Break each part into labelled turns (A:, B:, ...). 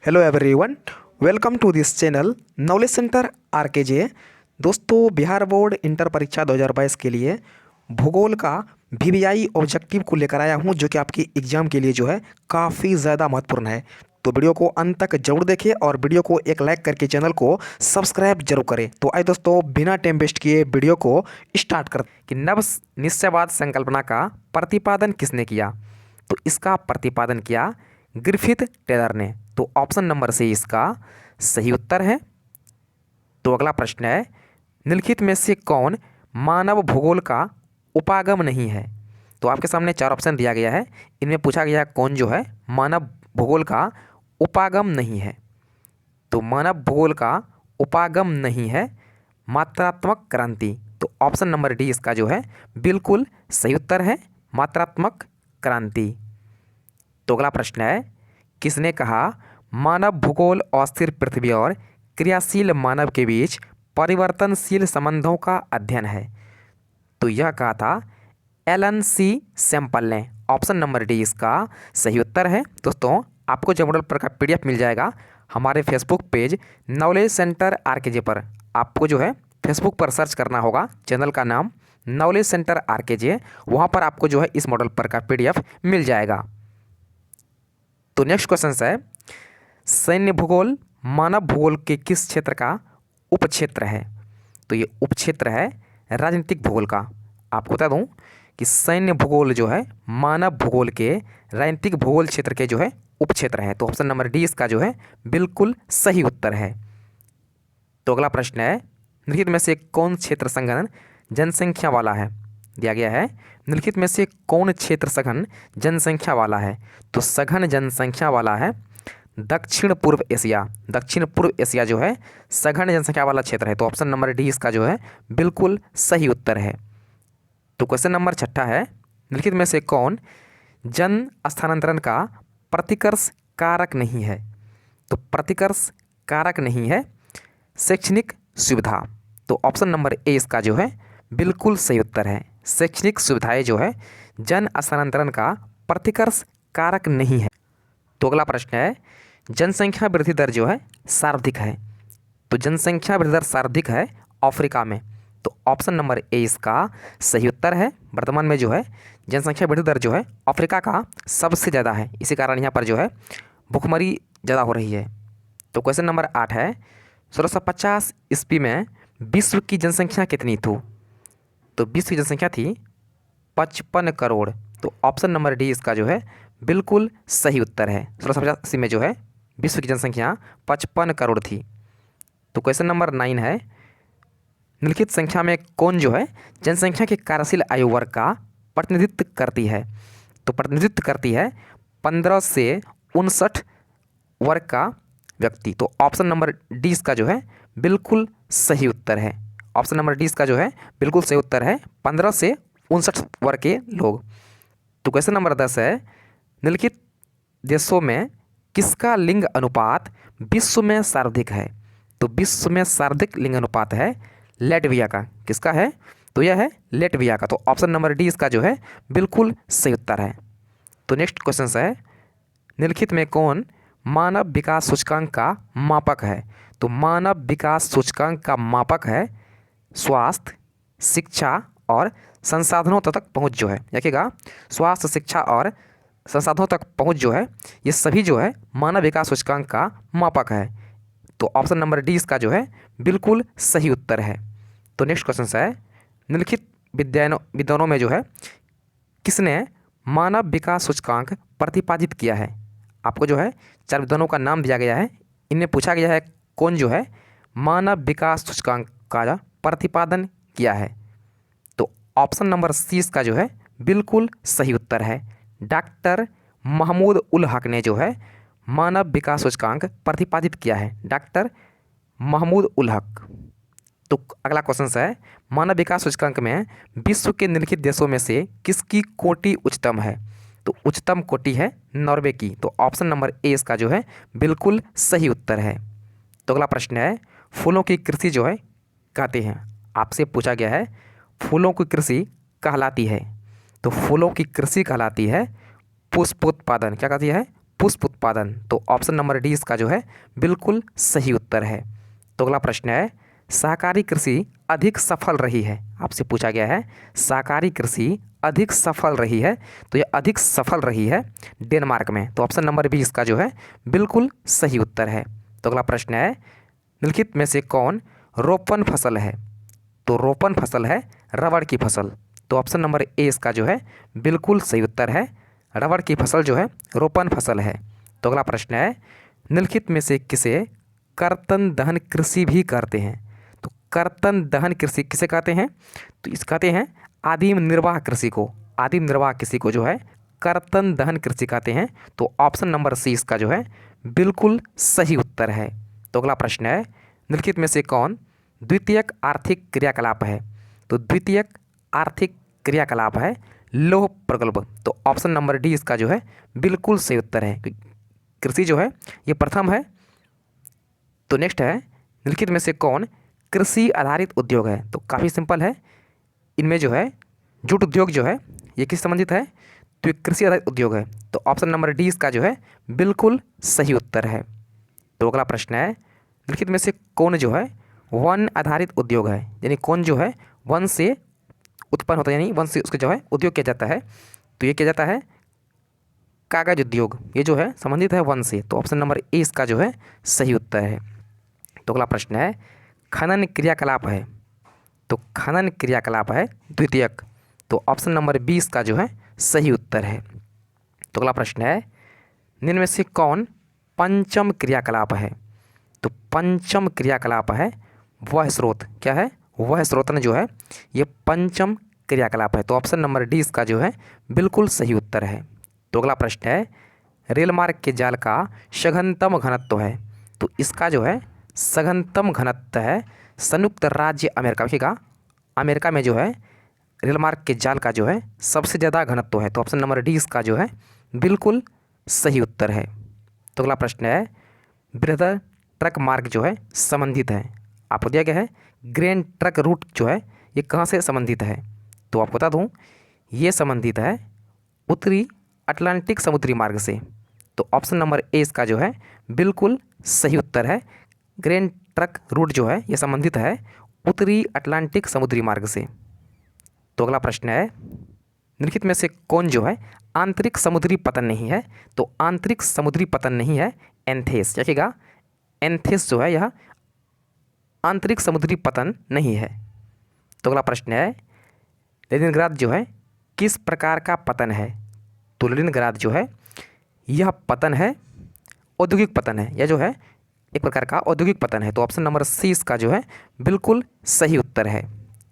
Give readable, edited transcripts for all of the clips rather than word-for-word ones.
A: Hello everyone, welcome to this channel knowledge centre RKJ. दोस्तों, Bihar board inter परीक्षा 2022 के लिए भूगोल का वीवीआई ऑब्जेक्टिव को लेकर आया हूं, जो कि आपकी एग्ज़ाम के लिए जो है काफ़ी ज़्यादा महत्वपूर्ण है। तो वीडियो को अंत तक जरूर देखें और वीडियो को एक लाइक करके चैनल को सब्सक्राइब जरूर करें। तो आइए दोस्तों, बिना टाइम वेस्ट किए वीडियो को स्टार्ट कर कि नव निश्चयवाद संकल्पना का प्रतिपादन किसने किया। तो इसका प्रतिपादन किया ग्रिफिथ टेलर ने। तो ऑप्शन नंबर से इसका सही उत्तर है। तो अगला प्रश्न है, निम्नलिखित में से कौन मानव भूगोल का उपागम नहीं है। तो आपके सामने चार ऑप्शन दिया गया है, इनमें पूछा गया है कौन जो है मानव भूगोल का उपागम नहीं है। तो मानव भूगोल का उपागम नहीं है मात्रात्मक क्रांति। तो ऑप्शन नंबर डी इसका जो है बिल्कुल सही उत्तर है, मात्रात्मक क्रांति। तो अगला प्रश्न है, किसने कहा मानव भूगोल अस्थिर पृथ्वी और क्रियाशील मानव के बीच परिवर्तनशील संबंधों का अध्ययन है। तो यह कहा था एलन सी सैंपल ने। ऑप्शन नंबर डी इसका सही उत्तर है। दोस्तों, आपको जब मॉडल पर का पीडीएफ मिल जाएगा हमारे फेसबुक पेज नॉलेज सेंटर आरकेजे पर। आपको जो है फेसबुक पर सर्च करना होगा, चैनल का नाम नॉलेज सेंटर आरकेजे, वहाँ पर आपको जो है इस मॉडल पर का पीडीएफ मिल जाएगा। तो नेक्स्ट क्वेश्चन है, सैन्य भूगोल मानव भूगोल के किस क्षेत्र का उपक्षेत्र है। तो ये उपक्षेत्र है राजनीतिक भूगोल का। आपको बता दूं कि सैन्य भूगोल जो है मानव भूगोल के राजनीतिक भूगोल क्षेत्र के जो है उपक्षेत्र है। तो ऑप्शन नंबर डी इसका जो है बिल्कुल सही उत्तर है। तो अगला प्रश्न है, निम्नलिखित में से कौन क्षेत्र सघन जनसंख्या वाला है। दिया गया है निम्नलिखित में से कौन क्षेत्र सघन जनसंख्या वाला है। तो सघन जनसंख्या वाला है दक्षिण पूर्व एशिया। दक्षिण पूर्व एशिया जो है सघन जनसंख्या वाला क्षेत्र है। तो ऑप्शन नंबर डी इसका जो है बिल्कुल सही उत्तर है। तो क्वेश्चन नंबर 6 है, निम्नलिखित में से कौन जन स्थानांतरण का प्रतिकर्ष कारक नहीं है। तो प्रतिकर्ष कारक नहीं है शैक्षणिक सुविधा। तो ऑप्शन नंबर ए इसका जो है बिल्कुल सही उत्तर है। शैक्षणिक सुविधाएं जो है जन स्थानांतरण का प्रतिकर्ष कारक नहीं है। तो अगला प्रश्न है, जनसंख्या वृद्धि दर जो है सर्वाधिक है। तो जनसंख्या वृद्धि दर सर्वाधिक है अफ्रीका में। तो ऑप्शन नंबर ए इसका सही उत्तर है। वर्तमान में जो है जनसंख्या वृद्धि दर जो है अफ्रीका का सबसे ज़्यादा है, इसी कारण यहाँ पर जो है भुखमरी ज़्यादा हो रही है। तो क्वेश्चन नंबर 8 है, 1650 ईस्वी में विश्व की जनसंख्या कितनी थी। तो विश्व की जनसंख्या थी 55 करोड़। तो ऑप्शन नंबर डी इसका जो है बिल्कुल सही उत्तर है। 1685 में जो है विश्व की जनसंख्या 55 करोड़ थी। तो क्वेश्चन नंबर 9 है, निम्नलिखित संख्या में कौन जो है जनसंख्या के कार्यशील आयु वर्ग का प्रतिनिधित्व करती है। तो प्रतिनिधित्व करती है 15 से 59 वर्ग का व्यक्ति। तो ऑप्शन नंबर डी इसका जो है बिल्कुल सही उत्तर है। ऑप्शन नंबर डी इसका जो है बिल्कुल सही उत्तर है, 15 से 59 वर्ग के लोग। तो क्वेश्चन नंबर 10 है, निम्नलिखित देशों में किसका लिंग अनुपात विश्व में सर्वाधिक है। तो विश्व में सर्वाधिक लिंग अनुपात है लैटविया का। किसका है। तो यह है लैटविया का। तो ऑप्शन नंबर डी इसका जो है बिल्कुल सही उत्तर है। तो नेक्स्ट क्वेश्चन है, निम्नलिखित में कौन मानव विकास सूचकांक का मापक है। तो मानव विकास सूचकांक का मापक है स्वास्थ्य, शिक्षा और संसाधनों तक पहुंच जो है। देखिएगा, स्वास्थ्य, शिक्षा और संसाधनों तक पहुंच जो है ये सभी जो है मानव विकास सूचकांक का मापक है। तो ऑप्शन नंबर डी इसका जो है बिल्कुल सही उत्तर है। तो नेक्स्ट क्वेश्चन है, निम्नलिखित विद्वानों में जो है किसने मानव विकास सूचकांक प्रतिपादित किया है। आपको जो है 4 विद्वानों का नाम दिया गया है, इनमें पूछा गया है कौन जो है मानव विकास सूचकांक का प्रतिपादन किया है। तो ऑप्शन नंबर सी इसका जो है बिल्कुल सही उत्तर है। डॉक्टर महमूद उल हक ने जो है मानव विकास सूचकांक प्रतिपादित किया है, डॉक्टर महमूद उल हक। तो अगला क्वेश्चन है, मानव विकास सूचकांक में विश्व के निम्नलिखित देशों में से किसकी कोटि उच्चतम है। तो उच्चतम कोटि है नॉर्वे की। तो ऑप्शन नंबर ए इसका जो है बिल्कुल सही उत्तर है। तो अगला प्रश्न है, फूलों की कृषि जो है कहते हैं। आपसे पूछा गया है फूलों की कृषि कहलाती है। तो फूलों की कृषि कहलाती है पुष्पोत्पादन। क्या कहती है, पुष्प उत्पादन। तो ऑप्शन नंबर डी इसका जो है बिल्कुल सही उत्तर है। तो अगला प्रश्न है, सहकारी कृषि अधिक सफल रही है, आपसे पूछा गया है सहकारी कृषि अधिक सफल रही है, तो ये अधिक सफल रही है डेनमार्क में। तो ऑप्शन नंबर बी इसका जो है बिल्कुल सही उत्तर है। तो अगला प्रश्न है, निम्नलिखित में से कौन रोपण फसल है? तो रोपण फसल है रबड़ की फसल। तो ऑप्शन नंबर ए इसका जो है बिल्कुल सही उत्तर है, रबड़ की फसल जो है रोपण फसल है। तो अगला प्रश्न है, निम्नलिखित में से किसे कर्तन दहन कृषि भी कहते हैं? तो कर्तन दहन कृषि किसे कहते हैं? तो इस कहते हैं आदिम निर्वाह कृषि को, आदिम निर्वाह कृषि को जो है कर्तन दहन कृषि कहते हैं। तो ऑप्शन नंबर सी इसका जो है बिल्कुल सही उत्तर है। तो अगला प्रश्न है, निम्नलिखित में से कौन द्वितीयक आर्थिक क्रियाकलाप है? तो द्वितीयक आर्थिक क्रियाकलाप है लौह प्रगल्भ। तो ऑप्शन नंबर डी इसका जो है बिल्कुल सही उत्तर है। कृषि जो है ये प्रथम है। तो नेक्स्ट है, निम्नलिखित में से कौन कृषि आधारित उद्योग है? तो काफ़ी सिंपल है, इनमें जो है जूट उद्योग जो है ये किस संबंधित है? तो ये कृषि आधारित उद्योग है। तो ऑप्शन नंबर डी इसका जो है बिल्कुल सही उत्तर है। तो अगला प्रश्न है, निम्नलिखित में से कौन जो है वन आधारित उद्योग है? यानी कौन जो है वन से उत्पन्न होता है, यानी वन से उसके जो है उद्योग किया जाता है। तो ये किया जाता है कागज उद्योग, ये जो है संबंधित है वन से। तो ऑप्शन नंबर ए इसका जो है सही उत्तर है। तो अगला प्रश्न है, खनन क्रियाकलाप है, तो खनन क्रियाकलाप है द्वितीयक। तो ऑप्शन नंबर बी इसका जो है सही उत्तर है। तो अगला प्रश्न है, निम्न में से कौन पंचम क्रियाकलाप है? तो पंचम क्रियाकलाप है वह स्रोत, क्या है? वह स्रोतन जो है ये पंचम क्रियाकलाप है। तो ऑप्शन नंबर डी इसका जो है बिल्कुल सही उत्तर है। तो अगला प्रश्न है, रेल मार्ग के जाल का सघनतम घनत्व है, तो इसका जो है सघनतम घनत्व है संयुक्त राज्य अमेरिका का, अमेरिका में जो है रेल मार्ग के जाल का जो है सबसे ज़्यादा घनत्व है। तो ऑप्शन नंबर डी इसका जो है बिल्कुल सही उत्तर है। तो अगला प्रश्न है, बृहद ट्रक मार्ग जो है संबंधित है, आपको दिया गया है ग्रैंड ट्रक रूट जो है ये कहाँ से संबंधित है? तो आपको बता दूँ ये संबंधित है उत्तरी अटलांटिक समुद्री मार्ग से। तो ऑप्शन नंबर ए इसका जो है बिल्कुल सही उत्तर है, ग्रैंड ट्रक रूट जो है ये संबंधित है उत्तरी अटलांटिक समुद्री मार्ग से। तो अगला प्रश्न है, निम्नलिखित में से कौन जो है आंतरिक समुद्री पतन नहीं है? तो आंतरिक समुद्री पतन नहीं है एंथेस, देखिएगा एंथेस जो है यह आंतरिक समुद्री पतन नहीं है। तो अगला प्रश्न है, लेनिनग्राद जो है किस प्रकार का पतन है? तो लेनिनग्राद जो है यह पतन है औद्योगिक पतन है, यह जो है एक प्रकार का औद्योगिक पतन है। तो ऑप्शन नंबर सी इसका जो है बिल्कुल सही उत्तर है।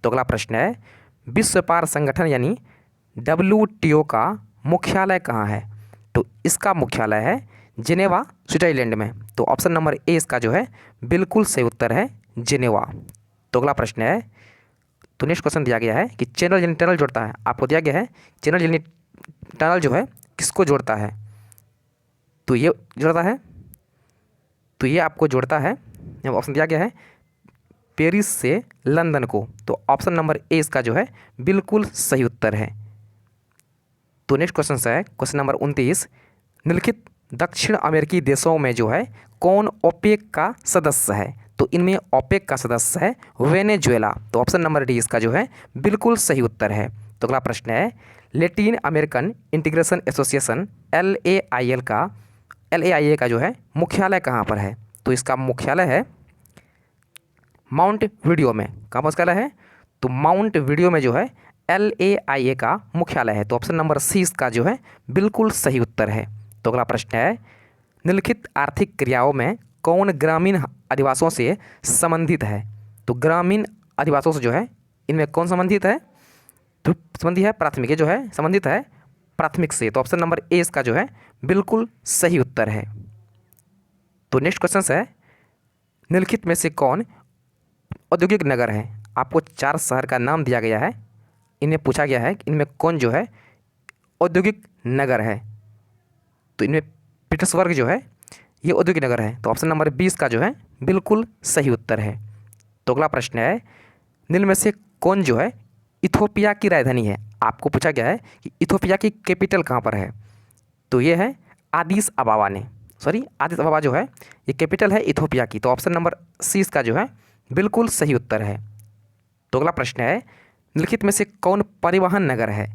A: तो अगला प्रश्न है, विश्व व्यापार संगठन यानी WTO का मुख्यालय कहाँ है? तो इसका मुख्यालय है जिनेवा स्विट्जरलैंड में। तो ऑप्शन नंबर ए इसका जो है बिल्कुल सही उत्तर है जिनेवा। तो अगला प्रश्न है, तो नेक्स्ट क्वेश्चन दिया गया है कि चैनल यानी टनल जोड़ता है, आपको दिया गया है चैनल यानी टनल जो है किसको जोड़ता है? तो ये जोड़ता है, तो ये आपको जोड़ता है, ऑप्शन दिया गया है पेरिस से लंदन को। तो ऑप्शन नंबर ए इसका जो है बिल्कुल सही उत्तर है। तो नेक्स्ट क्वेश्चन है क्वेश्चन नंबर 29, निम्नलिखित दक्षिण अमेरिकी देशों में जो है कौन ओपेक का सदस्य है? तो इनमें ओपेक का सदस्य है वेनेजुएला। तो ऑप्शन नंबर डी इसका जो है बिल्कुल सही उत्तर है। तो अगला प्रश्न है, Latin American integration association LAIA का जो है मुख्यालय कहाँ पर है? तो इसका मुख्यालय है माउंट वीडियो में। कहाँ पर मुख्यालय है? तो माउंट वीडियो में जो है LAIA का मुख्यालय है। तो ऑप्शन नंबर सी इसका जो है बिल्कुल सही उत्तर है। तो अगला प्रश्न है, निम्नलिखित आर्थिक क्रियाओं में कौन ग्रामीण अधिवासों से संबंधित है? तो ग्रामीण अधिवासों से जो है इनमें कौन संबंधित है? तो संबंधित है प्राथमिक, ये जो है संबंधित है प्राथमिक से। तो ऑप्शन नंबर ए इसका जो है बिल्कुल सही उत्तर है। तो नेक्स्ट क्वेश्चन है, निम्नलिखित में से कौन औद्योगिक नगर है? आपको 4 शहर का नाम दिया गया है, इनमें पूछा गया है कि इनमें कौन जो है औद्योगिक नगर है? तो इनमें पीटर्सबर्ग जो है ये औद्योगिक नगर है। तो ऑप्शन नंबर 20 का जो है बिल्कुल सही उत्तर है। तो अगला प्रश्न है, निम्न में से कौन जो है इथोपिया की राजधानी है? आपको पूछा गया है कि इथोपिया की कैपिटल कहाँ पर है? तो ये है आदिस अबाबा ने, सॉरी आदिस अबाबा जो है ये कैपिटल है इथोपिया की। तो ऑप्शन नंबर सी इसका जो है बिल्कुल सही उत्तर है। तो अगला प्रश्न है, निम्नलिखित में से कौन परिवहन नगर है?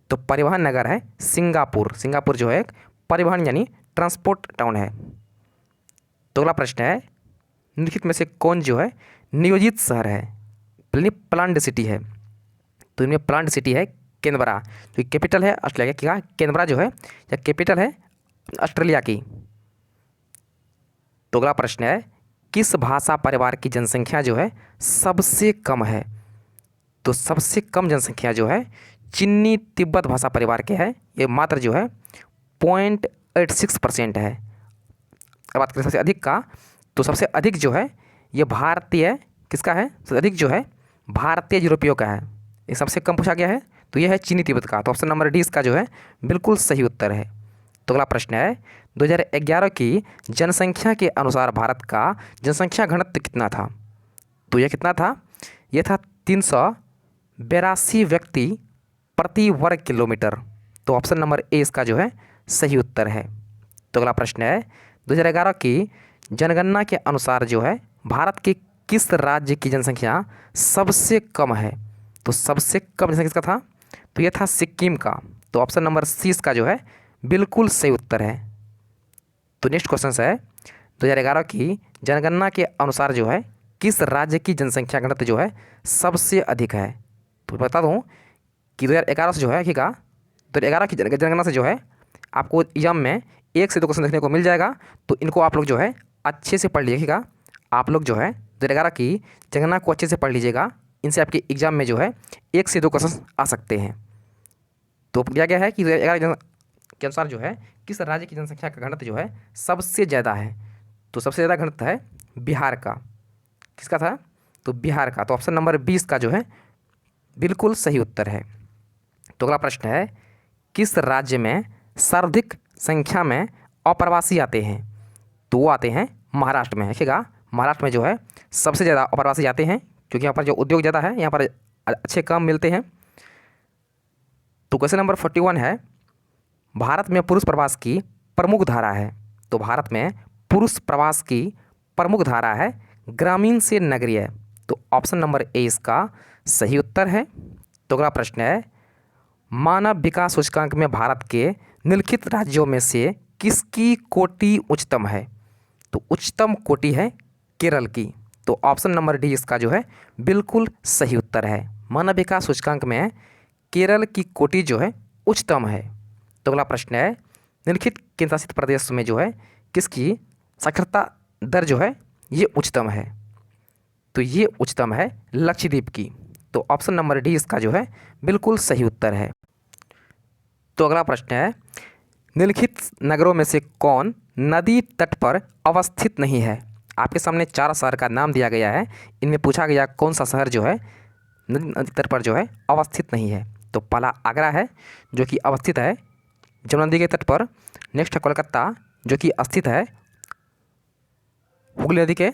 A: तो परिवहन नगर है सिंगापुर। सिंगापुर जो है एक परिवहन यानी ट्रांसपोर्ट टाउन है। तो अगला प्रश्न है, निम्नलिखित में से कौन जो है नियोजित शहर है, यानी प्लान्ड सिटी है? तो इनमें प्लान्ट सिटी है कैनबरा, जो कैपिटल है ऑस्ट्रेलिया की। कैनबरा जो है या कैपिटल है ऑस्ट्रेलिया की। तो अगला प्रश्न है, किस भाषा परिवार की जनसंख्या जो है सबसे कम है? तो सबसे कम जनसंख्या जो है चिन्नी तिब्बत भाषा परिवार के है, ये मात्र जो है 0.86% है। अब बात करें सबसे अधिक का, तो सबसे अधिक जो है ये भारतीय किसका है? सबसे अधिक जो है भारतीय यूरोपियों का है। ये सबसे कम पूछा गया है, तो यह है चीनी तिब्बत का। तो ऑप्शन नंबर डी इसका जो है बिल्कुल सही उत्तर है। तो अगला प्रश्न है, 2011 की जनसंख्या के अनुसार भारत का जनसंख्या घनत्व कितना था? तो यह कितना था? यह था 382 व्यक्ति प्रति वर्ग किलोमीटर। तो ऑप्शन नंबर ए इसका जो है सही उत्तर है। तो अगला प्रश्न है, 2011 की जनगणना के अनुसार जो है भारत के किस राज्य की जनसंख्या सबसे कम है? तो सबसे कम जनसंख्या किसका था? तो यह था सिक्किम का। तो ऑप्शन नंबर सी इसका जो है बिल्कुल सही उत्तर है। तो नेक्स्ट क्वेश्चन है, 2011 की जनगणना के अनुसार जो है किस राज्य की जनसंख्या घनत्व जो है सबसे अधिक है? तो बता दूं कि 2011 से जो है देखिएगा, 2011 की जनगणना से जो है आपको एग्जाम में 1 से 2 क्वेश्चन देखने को मिल जाएगा। तो इनको आप लोग जो है अच्छे से पढ़ लीजिएगा। आप लोग जो है 2011 की जनगणना को अच्छे से पढ़ लीजिएगा, इनसे आपके एग्जाम में जो है 1 से 2 क्वेश्चन आ सकते हैं। तो क्या क्या है कि 2011 के अनुसार जो है किस राज्य की जनसंख्या का घनत्व जो है सबसे ज़्यादा है? तो सबसे ज़्यादा घनत्व है बिहार का। किसका था? तो बिहार का। तो ऑप्शन नंबर 20 का जो है बिल्कुल सही उत्तर है। तो अगला प्रश्न है, किस राज्य में सर्वाधिक संख्या में अप्रवासी आते हैं? तो वो आते हैं महाराष्ट्र में। देखिएगा, महाराष्ट्र में जो है सबसे ज़्यादा अप्रवासी आते हैं, क्योंकि यहाँ पर जो उद्योग ज़्यादा है, यहाँ पर अच्छे काम मिलते हैं। तो क्वेश्चन नंबर 41 है, भारत में पुरुष प्रवास की प्रमुख धारा है। तो भारत में पुरुष प्रवास की प्रमुख धारा है ग्रामीण से नगरीय। तो ऑप्शन नंबर ए इसका सही उत्तर है। तो अगला प्रश्न है, मानव विकास सूचकांक में भारत के निम्नलिखित राज्यों में से किसकी कोटि उच्चतम है? तो उच्चतम कोटि है केरल की। तो ऑप्शन नंबर डी इसका जो है बिल्कुल सही उत्तर है। मानव विकास सूचकांक में केरल की कोटि जो है उच्चतम है। तो अगला प्रश्न है, निम्नलिखित केंद्रशासित प्रदेश में जो है किसकी साक्षरता दर जो है ये उच्चतम है? तो ये उच्चतम है लक्षद्वीप की। तो ऑप्शन नंबर डी इसका जो है बिल्कुल सही उत्तर है। तो अगला प्रश्न है, निम्नलिखित नगरों में से कौन नदी तट पर अवस्थित नहीं है? आपके सामने 4 शहर का नाम दिया गया है, इनमें पूछा गया कौन सा शहर जो है नदी तट पर जो है अवस्थित नहीं है। तो पहला आगरा है जो कि अवस्थित है जमुना नदी के तट पर। नेक्स्ट है कोलकाता जो कि स्थित है हुगली नदी के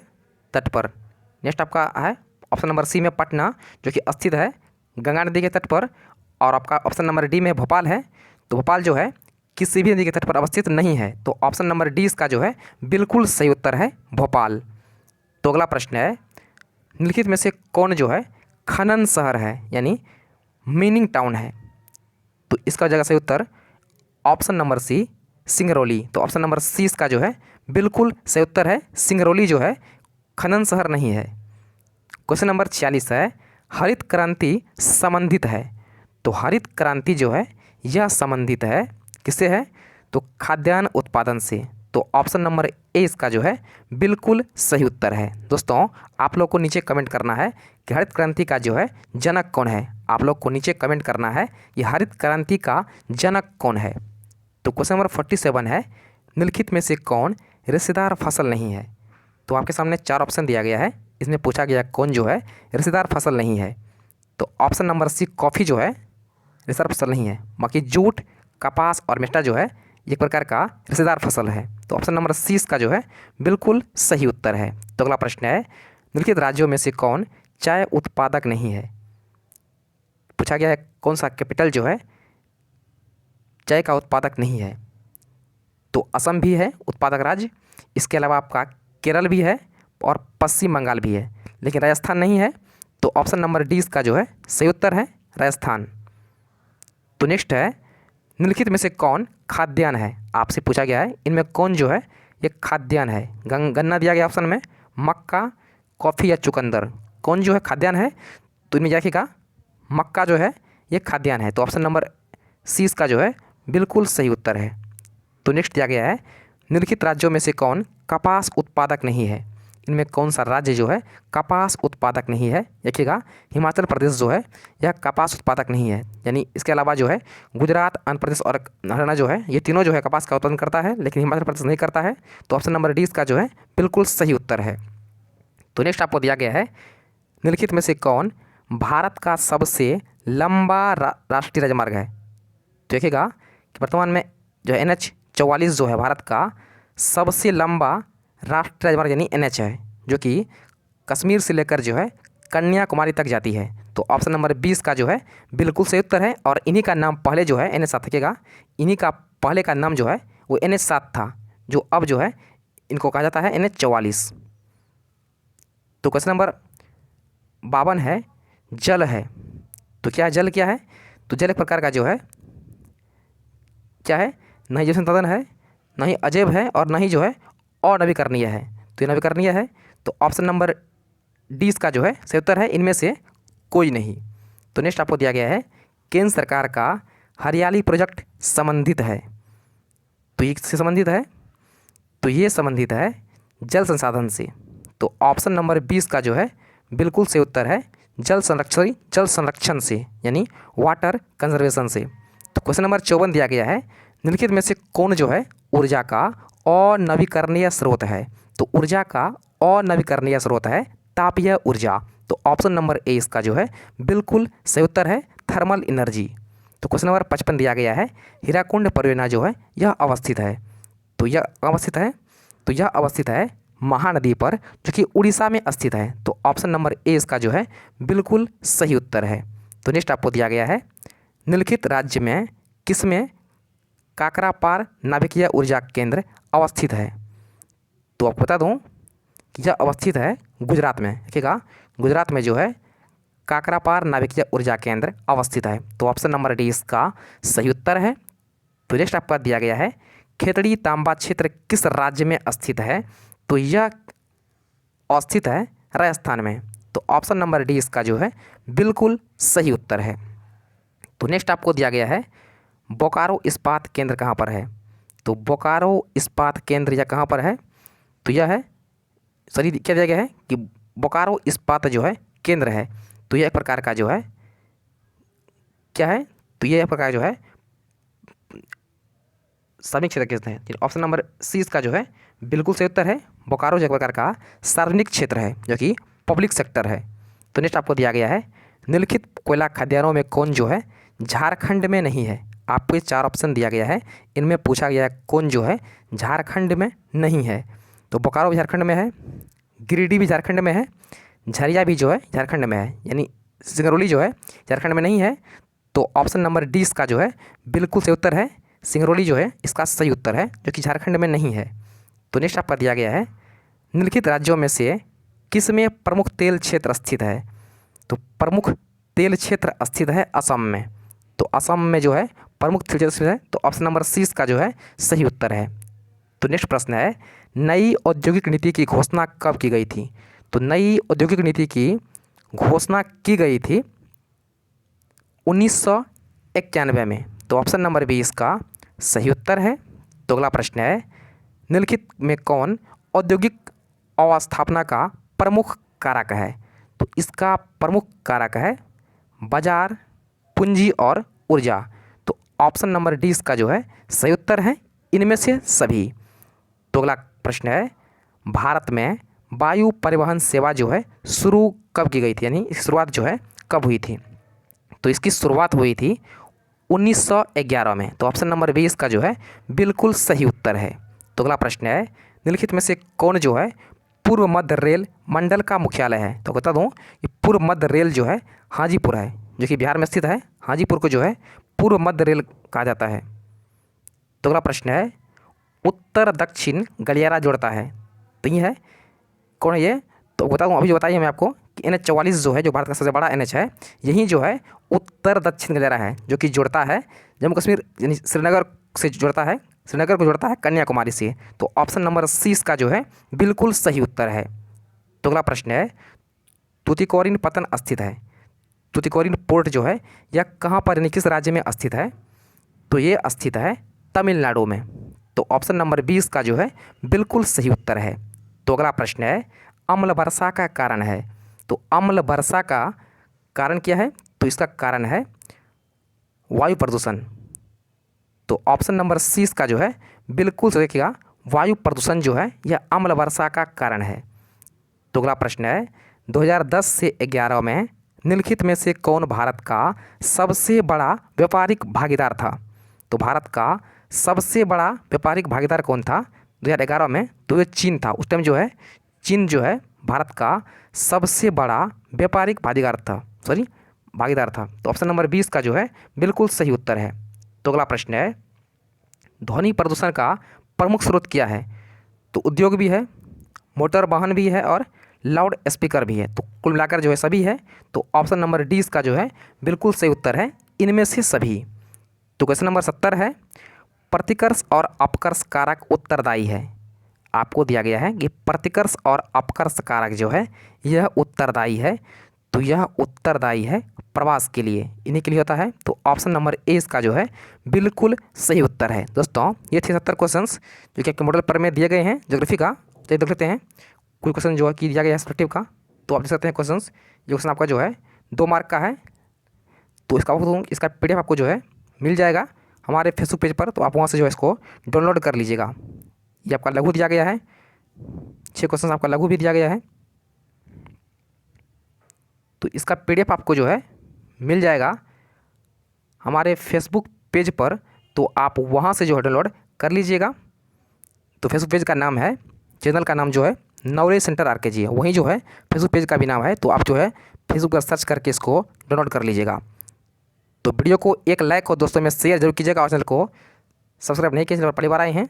A: तट पर। नेक्स्ट आपका है ऑप्शन नंबर सी में पटना जो कि स्थित है गंगा नदी के तट पर। और आपका ऑप्शन नंबर डी में भोपाल है। तो भोपाल जो है किसी भी नदी के तट पर अवस्थित नहीं है। तो ऑप्शन नंबर डी इसका जो है बिल्कुल सही उत्तर है भोपाल। तो अगला प्रश्न है, निम्नलिखित में से कौन जो है खनन शहर है यानी मीनिंग टाउन है? तो इसका जगह सही उत्तर ऑप्शन नंबर सी सिंगरौली। तो ऑप्शन नंबर सी इसका जो है बिल्कुल सही उत्तर है। सिंगरौली जो है खनन शहर नहीं है। क्वेश्चन नंबर 46 है, हरित क्रांति संबंधित है। तो हरित क्रांति जो है यह संबंधित है किससे है? तो खाद्यान्न उत्पादन से। तो ऑप्शन नंबर ए इसका जो है बिल्कुल सही उत्तर है। दोस्तों, आप लोग को नीचे कमेंट करना है कि हरित क्रांति का जो है जनक कौन है। आप लोग को नीचे कमेंट करना है कि हरित क्रांति का जनक कौन है। तो क्वेश्चन नंबर 47 है, निम्नलिखित में से कौन रेशेदार फसल नहीं है? तो आपके सामने 4 ऑप्शन दिया गया है, इसमें पूछा गया कौन जो है रेशेदार फसल नहीं है। तो ऑप्शन नंबर सी कॉफ़ी जो है रेशेदार फसल नहीं है। बाकी जूट, कपास और मेस्टा जो है एक प्रकार का रेशेदार फसल है। तो ऑप्शन नंबर सी इसका जो है बिल्कुल सही उत्तर है। तो अगला प्रश्न है, निम्नलिखित राज्यों में से कौन चाय उत्पादक नहीं है? पूछा गया है कौन सा कैपिटल जो है चाय का उत्पादक नहीं है। तो असम भी है उत्पादक राज्य, इसके अलावा आपका केरल भी है और पश्चिम बंगाल भी है, लेकिन राजस्थान नहीं है। तो ऑप्शन नंबर डी इसका जो है सही उत्तर है राजस्थान। तो नेक्स्ट है, निम्नलिखित में से कौन खाद्यान्न है? आपसे पूछा गया है इनमें कौन जो है ये खाद्यान्न है। गन्ना दिया गया ऑप्शन में, मक्का, कॉफ़ी या चुकंदर, कौन जो है खाद्यान्न है? तो इनमें देखिएगा मक्का जो है ये खाद्यान्न है। तो ऑप्शन नंबर सी इसका जो है बिल्कुल सही उत्तर है। तो नेक्स्ट दिया गया है, निम्नलिखित राज्यों में से कौन कपास उत्पादक नहीं है? इनमें कौन सा राज्य जो है कपास उत्पादक नहीं है? देखिएगा हिमाचल प्रदेश जो है यह कपास उत्पादक नहीं है, यानी इसके अलावा जो है गुजरात, आंध्र प्रदेश और हरियाणा जो है ये तीनों जो है कपास का उत्पादन करता है, लेकिन हिमाचल प्रदेश नहीं करता है। तो ऑप्शन नंबर डी इसका जो है बिल्कुल सही उत्तर है। तो नेक्स्ट आपको दिया गया है, निम्नलिखित में से कौन भारत का सबसे लंबा राष्ट्रीय राजमार्ग है? तो देखिएगा कि वर्तमान में जो है NH-44 जो है भारत का सबसे लंबा राष्ट्रीय राजमार्ग यानी NH है, जो कि कश्मीर से लेकर जो है कन्याकुमारी तक जाती है। तो ऑप्शन नंबर 20 का जो है बिल्कुल सही उत्तर है। और इन्हीं का नाम पहले जो है NH-7 देखिएगा, इन्हीं का पहले का नाम जो है वो NH-7 था, जो अब जो है इनको कहा जाता है NH-44। तो क्वेश्चन नंबर 52 है, जल है। तो क्या जल क्या है? तो जल एक प्रकार का जो है क्या है, न ही जैव संसाधन है, न ही अजैव है और न ही जो है अनवीकरणीय है। तो ये नवीकरणीय है। तो ऑप्शन नंबर डी इसका जो है सही उत्तर है, इनमें से कोई नहीं। तो नेक्स्ट आपको दिया गया है, केंद्र सरकार का हरियाली प्रोजेक्ट संबंधित है। तो ये किससे संबंधित है? तो ये संबंधित है जल संसाधन से। तो ऑप्शन नंबर 20 का जो है बिल्कुल सही उत्तर है जल संरक्षण से, यानी वाटर कंजर्वेशन से। तो क्वेश्चन नंबर 54 दिया गया है, निम्नलिखित में से कौन जो है ऊर्जा का अनवीकरणीय स्रोत है? तो ऊर्जा का अनवीकरणीय स्रोत है तापीय ऊर्जा। तो ऑप्शन नंबर ए इसका जो है बिल्कुल सही उत्तर है थर्मल एनर्जी। तो क्वेश्चन नंबर 55 दिया गया है, हीराकुंड परियोजना जो है यह अवस्थित है। तो यह अवस्थित है महानदी पर, जो कि उड़ीसा में स्थित है। तो ऑप्शन नंबर ए इसका जो है बिल्कुल सही उत्तर है। तो नेक्स्ट आपको दिया गया है, निम्नलिखित राज्य में किसमें काकरापार नाभिकीय ऊर्जा केंद्र अवस्थित है? तो आपको बता दूं कि यह अवस्थित है गुजरात में। देखिएगा गुजरात में जो है काकरापार नाभिकीय ऊर्जा केंद्र अवस्थित है। तो ऑप्शन नंबर डी इसका सही उत्तर है। तो नेक्स्ट आपका दिया गया है, खेतड़ी तांबा क्षेत्र किस राज्य में स्थित है? तो यह अवस्थित है राजस्थान में। तो ऑप्शन नंबर डी इसका जो है बिल्कुल सही उत्तर है। तो नेक्स्ट आपको दिया गया है, बोकारो इस्पात केंद्र कहाँ पर है? तो बोकारो इस्पात केंद्र यह कहाँ पर है? तो यह है क्या दिया गया है कि बोकारो इस्पात जो है केंद्र है। तो यह एक प्रकार का जो है क्या है? तो यह एक प्रकार जो है सार्वजनिक क्षेत्र के हैं। ऑप्शन नंबर सी इसका जो है बिल्कुल सही उत्तर है। बोकारो जो एक प्रकार का सार्वजनिक क्षेत्र है, जो कि पब्लिक सेक्टर है। तो नेक्स्ट आपको दिया गया है, निम्नलिखित कोयला खाद्यान्नों में कौन जो है झारखंड में नहीं है? आपको ये 4 ऑप्शन दिया गया है, इनमें पूछा गया है कौन जो है झारखंड में नहीं है। तो बोकारो भी झारखंड में है, गिरिडीह भी झारखंड में है, झरिया भी जो है झारखंड में है, यानी सिंगरौली जो है झारखंड में नहीं है। तो ऑप्शन नंबर डी इसका जो है बिल्कुल सही उत्तर है, सिंगरौली जो है इसका सही उत्तर है, जो कि झारखंड में नहीं है। तो नेक्स्ट आपका दिया गया है, निम्नलिखित राज्यों में से किस में प्रमुख तेल क्षेत्र स्थित है? तो प्रमुख तेल क्षेत्र स्थित है असम में। तो असम में जो है प्रमुख तेल क्षेत्र स्थित है। तो ऑप्शन नंबर सी इसका जो है सही उत्तर है। तो नेक्स्ट प्रश्न है, नई औद्योगिक नीति की घोषणा कब की गई थी? तो नई औद्योगिक नीति की घोषणा की गई थी 1991 में। तो ऑप्शन नंबर बी इसका सही उत्तर है। तो अगला प्रश्न है, निम्नलिखित में कौन औद्योगिक अवस्थापना का प्रमुख कारक है? तो इसका प्रमुख कारक है बाजार, पूंजी और ऊर्जा। तो ऑप्शन नंबर डी इसका जो है सही उत्तर है, इनमें से सभी। तो अगला प्रश्न है, भारत में वायु परिवहन सेवा जो है शुरू कब की गई थी, यानी शुरुआत जो है कब हुई थी? तो इसकी शुरुआत हुई थी 1911 में। तो ऑप्शन नंबर बी इसका जो है बिल्कुल सही उत्तर है। तो अगला प्रश्न है, निम्नलिखित में से कौन जो है पूर्व मध्य रेल मंडल का मुख्यालय है? तो बता दूं कि पूर्व मध्य रेल जो है हाजीपुर है, जो कि बिहार में स्थित है। हाजीपुर को जो है पूर्व मध्य रेल कहा जाता है। तो अगला प्रश्न है, उत्तर दक्षिण गलियारा जोड़ता है? तो ये है, कौन है ये? तो बता दूँ, अभी जो बताइए मैं आपको कि NH-44 जो है, जो भारत का सबसे बड़ा NH है, यही जो है उत्तर दक्षिण गलियारा है, जो कि जोड़ता है जम्मू कश्मीर यानी श्रीनगर से जोड़ता है, श्रीनगर को जोड़ता है कन्याकुमारी से। तो ऑप्शन नंबर सी इसका जो है बिल्कुल सही उत्तर है। तो अगला प्रश्न है, तूतीकोरिन पत्तन स्थित है? तूतीकोरिन पोर्ट जो है यह कहाँ पर यानी किस राज्य में स्थित है? तो ये स्थित है तमिलनाडु में। तो ऑप्शन नंबर 20 का जो है बिल्कुल सही उत्तर है। तो अगला प्रश्न है, अम्ल वर्षा का कारण है? तो अम्ल वर्षा का कारण क्या है? तो इसका कारण है वायु प्रदूषण। तो ऑप्शन नंबर सी इसका जो है बिल्कुल सही, देखिएगा, वायु प्रदूषण जो है यह अम्ल वर्षा का कारण है। तो अगला प्रश्न है, 2010 से 11 में निम्नलिखित में से कौन भारत का सबसे बड़ा व्यापारिक भागीदार था? तो भारत का सबसे बड़ा व्यापारिक भागीदार कौन था 2011 में? तो ये चीन था। उस टाइम जो है चीन जो है भारत का सबसे बड़ा व्यापारिक भागीदार था। तो ऑप्शन नंबर 20 का जो है बिल्कुल सही उत्तर है। तो अगला प्रश्न है, ध्वनि प्रदूषण का प्रमुख स्रोत क्या है? तो उद्योग भी है, मोटर वाहन भी है और लाउड स्पीकर भी है। तो कुल मिलाकर जो है सभी है। तो ऑप्शन नंबर डी इसका जो है बिल्कुल सही उत्तर है, इनमें से सभी। तो क्वेश्चन नंबर 70 है, प्रतिकर्ष और अपकर्ष कारक उत्तरदायी है? आपको दिया गया है कि प्रतिकर्ष और अपकर्ष कारक जो है यह उत्तरदायी है। तो यह उत्तरदायी है प्रवास के लिए, इन्हीं के लिए होता है। तो ऑप्शन नंबर ए इसका जो है बिल्कुल सही उत्तर है। दोस्तों ये थे 70 क्वेश्चंस जो कि आपके मॉडल पर में दिए गए हैं ज्योग्राफी का। तो देख लेते हैं कोई क्वेश्चन जो है कि दिया गया है सब्जेक्टिव का। तो आप देख सकते हैं क्वेश्चंस, ये क्वेश्चन आपका जो है 2 मार्क का है। तो इसका PDF आपको जो है मिल जाएगा हमारे फेसबुक पेज पर। तो आप वहाँ से जो है इसको डाउनलोड कर लीजिएगा। ये आपका लघु दिया गया है, 6 क्वेश्चन आपका लघु भी दिया गया है। तो इसका PDF आपको जो है मिल जाएगा हमारे फेसबुक पेज पर। तो आप वहाँ से जो है डाउनलोड कर लीजिएगा। तो फेसबुक पेज का नाम है, चैनल का नाम जो है नॉलेज सेंटर RKG है, वहीं जो है फेसबुक पेज का भी नाम है। तो आप जो है फेसबुक पर सर्च करके इसको डाउनलोड कर लीजिएगा। तो वीडियो को एक लाइक और दोस्तों में शेयर जरूर कीजिएगा और चैनल को सब्सक्राइब नहीं किया, चैनल पर पहली बार आए हैं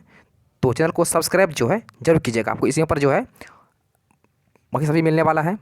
A: तो चैनल को सब्सक्राइब जो है जरूर कीजिएगा। आपको इसी पर जो है बाकी सभी मिलने वाला है।